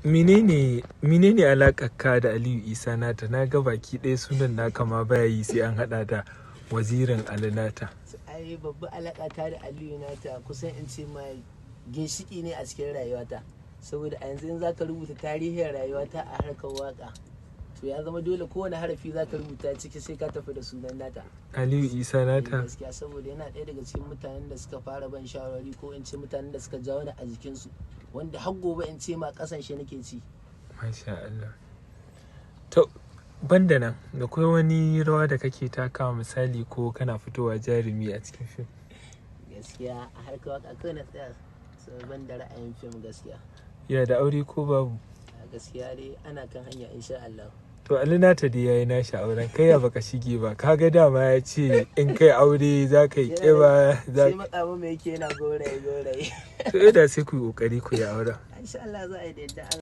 menene alaƙar ka da Aliyu Isa Nata? Na ga baki ɗaya sunan naka ma baya yi sai an haɗa da wazirin Ali Nata. Ai babba alaƙa ta da Aliyu Nata kusan in ce ma ginshiki ne a cikin rayuwata, saboda a yanzu in zaka rubuta tarihin rayuwata a harkar waka to ya zama dole kowane harafi zaka rubuta ciki sai ka tafi da sunan Nata. Aliyu Isa Nata. Gaskiya saboda yana ɗaya daga cikin mutanen da suka fara ban shawarwari ko in ce mutanen da suka jawo ni a jikinsu, wanda har gobe in ce ma ƙasan shi nake ci. Masha Allah. To banda nan da akwai wani rawa da kake takawa misali ko kana fitowa jarumi a cikin fim? Gaskiya a harkar waka kawai na tsaya ban da ra'ayin fim gaskiya. Ya da aure ko babu? Gaskiya dai ana kan hanya insha Allah. To Ali Nata dai yayi nashi auren, kai ya baka shige ba, kaga dama ya ce in kai aure za ka yi ƙiba. Sai matsamu mai yake yana goraye. To da sai ku yi ƙoƙari ku yi auren. Insha Allah za a yi da yadda